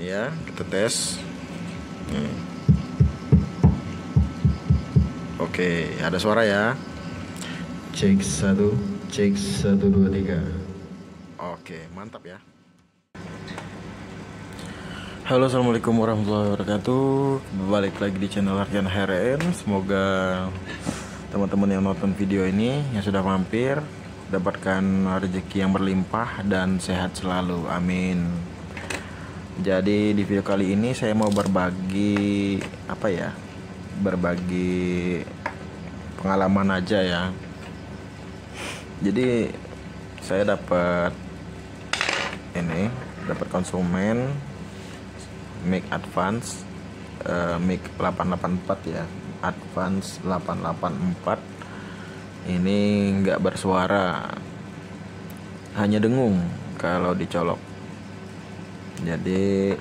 Ya, kita tes. Oke, ada suara ya. Cek 1, cek 1 2 3. Oke, mantap ya. Halo, assalamualaikum warahmatullahi wabarakatuh. Balik lagi di channel Ardian HRN. Semoga teman-teman yang nonton video ini yang sudah mampir dapatkan rezeki yang berlimpah dan sehat selalu, amin. Jadi di video kali ini saya mau berbagi berbagi pengalaman aja ya. Jadi saya dapat konsumen mic advance, mic 884 ya, advance 884. Ini nggak bersuara, hanya dengung kalau dicolok. Jadi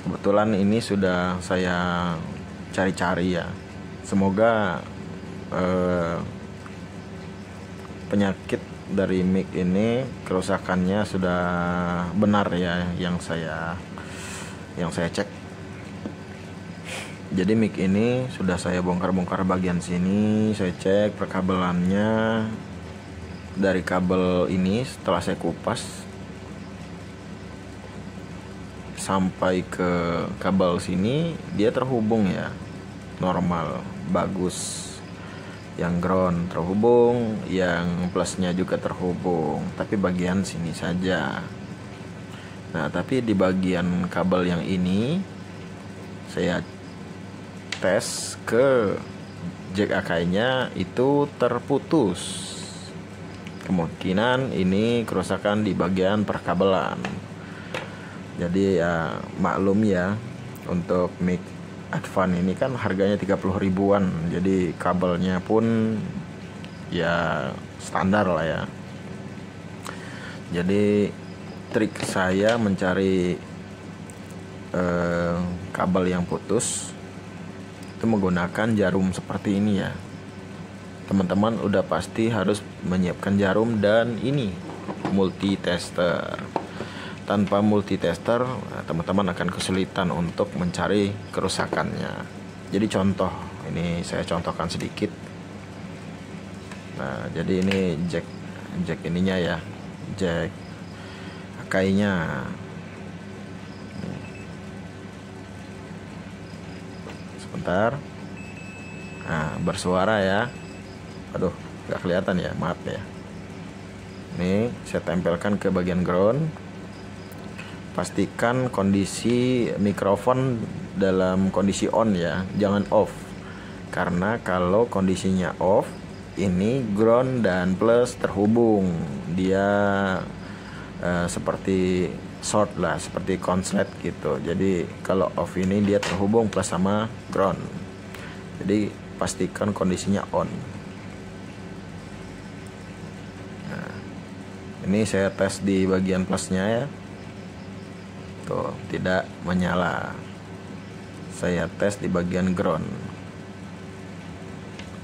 kebetulan ini sudah saya cari-cari ya. Semoga penyakit dari mic ini, kerusakannya sudah benar ya yang saya cek. Jadi mic ini sudah saya bongkar-bongkar bagian sini, saya cek perkabelannya. Dari kabel ini setelah saya kupas sampai ke kabel sini, dia terhubung ya, normal, bagus. Yang ground terhubung, yang plusnya juga terhubung, tapi bagian sini saja. Nah, tapi di bagian kabel yang ini saya tes ke jack akainya, itu terputus. Kemungkinan ini kerusakan di bagian perkabelan. Jadi ya maklum ya, untuk mic advance ini kan harganya 30 ribuan. Jadi kabelnya pun ya standar lah ya. Jadi trik saya mencari kabel yang putus itu menggunakan jarum seperti ini ya. Teman-teman udah pasti harus menyiapkan jarum dan ini multitester. Tanpa multitester, teman-teman akan kesulitan untuk mencari kerusakannya. Jadi contoh, ini saya contohkan sedikit. Nah, jadi ini jack ininya ya, jack akainya. Sebentar. Nah, bersuara ya. Aduh, nggak kelihatan ya, maaf ya. Ini saya tempelkan ke bagian ground. Pastikan kondisi mikrofon dalam kondisi on ya, jangan off. Karena kalau kondisinya off, ini ground dan plus terhubung, dia seperti short lah, seperti konslet gitu. Jadi kalau off ini dia terhubung plus sama ground. Jadi pastikan kondisinya on. Nah, ini saya tes di bagian plusnya ya. Tuh, tidak menyala. Saya tes di bagian ground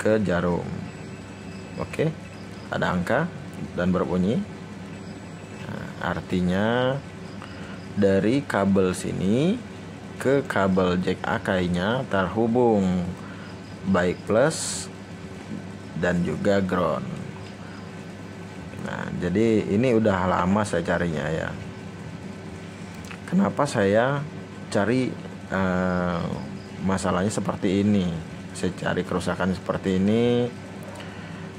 ke jarum. Oke, ada angka dan berbunyi. Nah, artinya dari kabel sini ke kabel jack akainya terhubung, baik plus dan juga ground. Nah, jadi ini udah lama saya carinya ya. Kenapa saya cari masalahnya seperti ini? Saya cari kerusakan seperti ini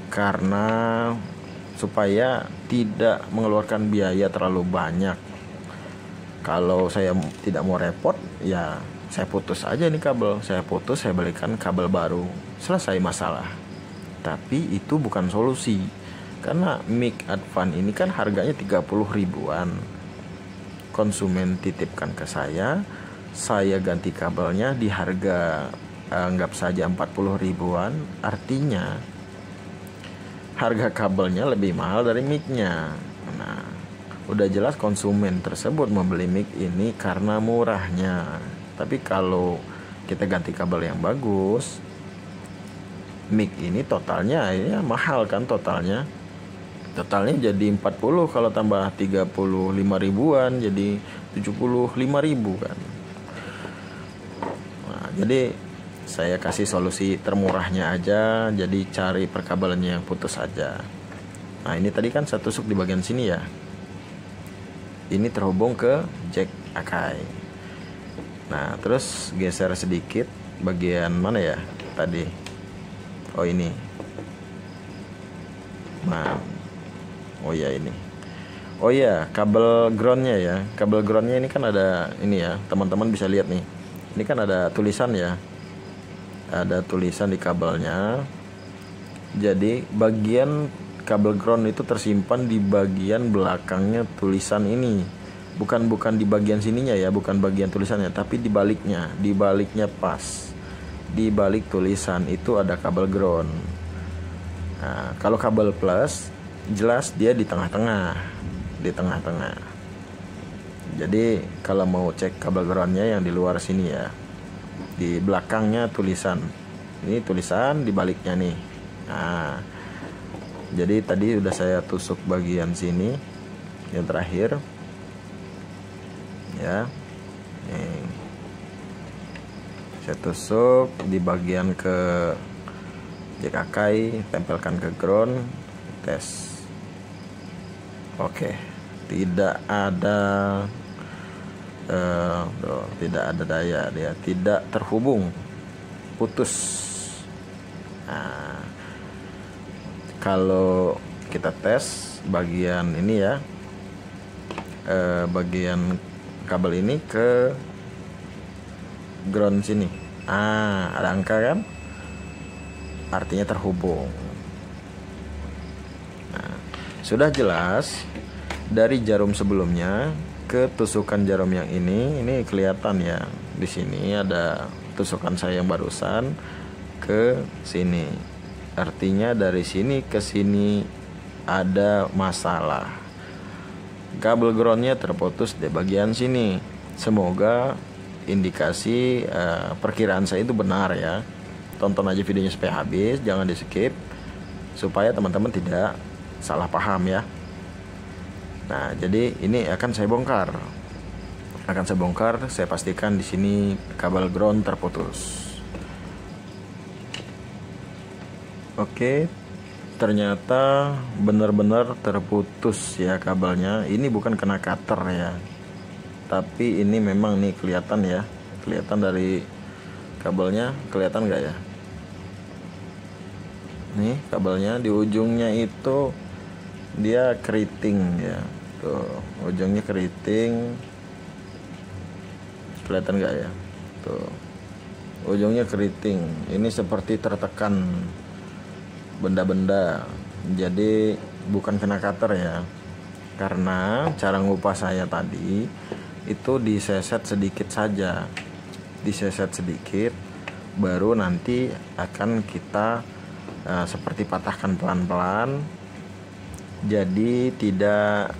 karena supaya tidak mengeluarkan biaya terlalu banyak. Kalau saya tidak mau repot, ya saya putus aja nih kabel. Saya putus, saya belikan kabel baru. Selesai masalah. Tapi itu bukan solusi. Karena mic advance ini kan harganya 30 ribuan. Konsumen titipkan ke saya ganti kabelnya di harga anggap saja 40 ribuan. Artinya harga kabelnya lebih mahal dari mic-nya. Nah, udah jelas konsumen tersebut membeli mic ini karena murahnya. Tapi kalau kita ganti kabel yang bagus, mic ini totalnya ya mahal kan totalnya. Totalnya jadi 40, kalau tambah 35 ribuan jadi 75 ribu kan. Nah, jadi saya kasih solusi termurahnya aja, jadi cari perkabelannya yang putus aja. Nah ini tadi kan saya tusuk di bagian sini ya, ini terhubung ke jack Akai. Nah terus geser sedikit bagian mana ya tadi, oh ini, nah oh ya ini, oh ya kabel groundnya ya, kabel groundnya ini kan ada ini ya, teman-teman bisa lihat nih, ini kan ada tulisan ya, ada tulisan di kabelnya. Jadi bagian kabel ground itu tersimpan di bagian belakangnya tulisan ini, bukan di bagian sininya ya, bukan bagian tulisannya, tapi di baliknya pas di balik tulisan itu ada kabel ground. Nah, kalau kabel plus jelas dia di tengah-tengah. Jadi kalau mau cek kabel groundnya yang di luar sini ya, di belakangnya tulisan, ini tulisan di baliknya nih. Nah jadi tadi udah saya tusuk bagian sini yang terakhir ya, nih saya tusuk di bagian ke jack Akai, tempelkan ke ground, tes. Oke, tidak ada daya, dia tidak terhubung, putus. Nah kalau kita tes bagian ini ya, bagian kabel ini ke ground sini, ada angka kan, artinya terhubung. Nah, sudah jelas dari jarum sebelumnya ke tusukan jarum yang ini kelihatan ya, di sini ada tusukan saya yang barusan ke sini, artinya dari sini ke sini ada masalah, kabel groundnya terputus di bagian sini. Semoga indikasi perkiraan saya itu benar ya. Tonton aja videonya sampai habis, jangan di skip supaya teman-teman tidak salah paham ya. Nah, jadi ini akan saya bongkar. Saya pastikan di sini kabel ground terputus. Oke, ternyata benar-benar terputus ya kabelnya. Ini bukan kena cutter ya, tapi ini memang nih kelihatan ya, kelihatan dari kabelnya, kelihatan nggak ya? Nih kabelnya di ujungnya itu dia keriting ya, tuh ujungnya keriting, kelihatan nggak ya? Tuh ujungnya keriting, ini seperti tertekan benda-benda, jadi bukan kena cutter ya, karena cara ngupas saya tadi itu diseset sedikit saja, diseset sedikit, baru nanti akan kita seperti patahkan pelan-pelan, jadi tidak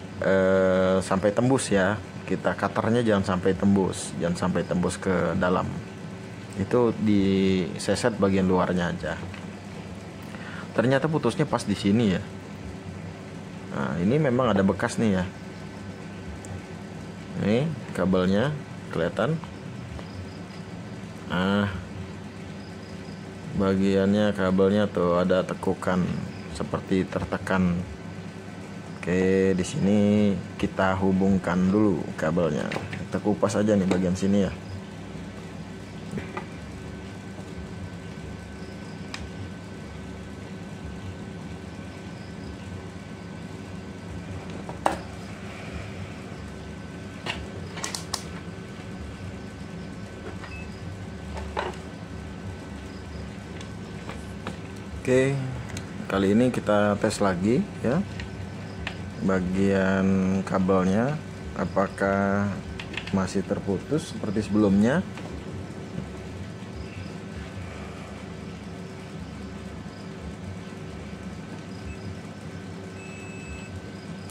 sampai tembus ya, kita cutternya jangan sampai tembus ke dalam, itu diseset bagian luarnya aja. Ternyata putusnya pas di sini ya. Nah, ini memang ada bekas nih ya. Ini kabelnya kelihatan. Nah, bagiannya kabelnya tuh ada tekukan seperti tertekan. Oke, di sini kita hubungkan dulu kabelnya. Kita kupas aja nih bagian sini ya. Oke, kali ini kita tes lagi ya, bagian kabelnya apakah masih terputus seperti sebelumnya.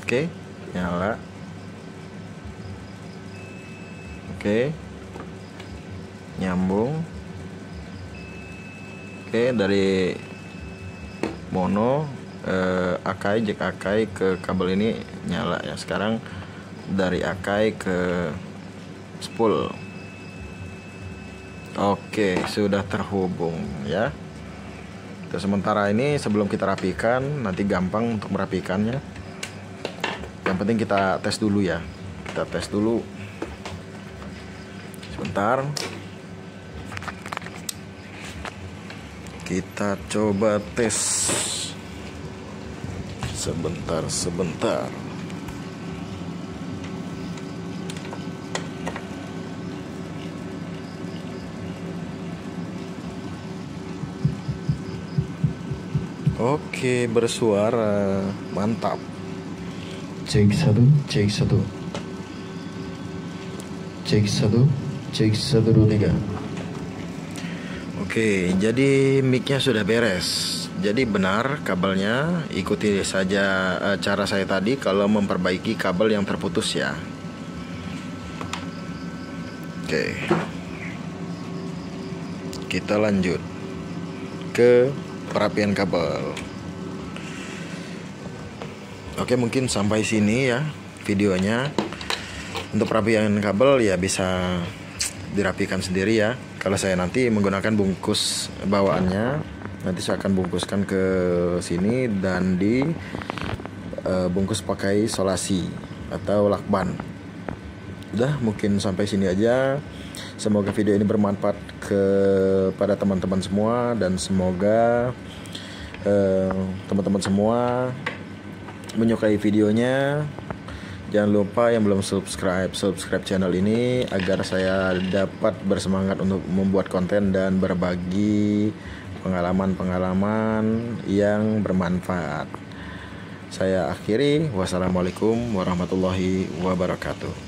Oke, nyala. Oke, nyambung. Oke, dari mono akai, jack akai ke kabel ini nyala ya. Sekarang dari akai ke spool. Oke, sudah terhubung ya. Untuk sementara ini sebelum kita rapikan, nanti gampang untuk merapikannya. Yang penting kita tes dulu ya. Kita tes dulu. Sebentar. Kita coba tes. Sebentar. Oke, bersuara. Mantap. Cek satu, dua, tiga. Oke, jadi micnya sudah beres. Jadi benar kabelnya, ikuti saja cara saya tadi kalau memperbaiki kabel yang terputus ya. Oke, kita lanjut ke perapian kabel. Oke, mungkin sampai sini ya videonya. Untuk perapian kabel ya bisa dirapikan sendiri ya. Kalau saya nanti menggunakan bungkus bawaannya, nanti saya akan bungkuskan ke sini dan bungkus pakai solasi atau lakban. Udah, mungkin sampai sini aja. Semoga video ini bermanfaat kepada teman-teman semua, dan semoga teman-teman semua menyukai videonya. Jangan lupa yang belum subscribe channel ini agar saya dapat bersemangat untuk membuat konten dan berbagi pengalaman-pengalaman yang bermanfaat. Saya akhiri, wassalamualaikum warahmatullahi wabarakatuh.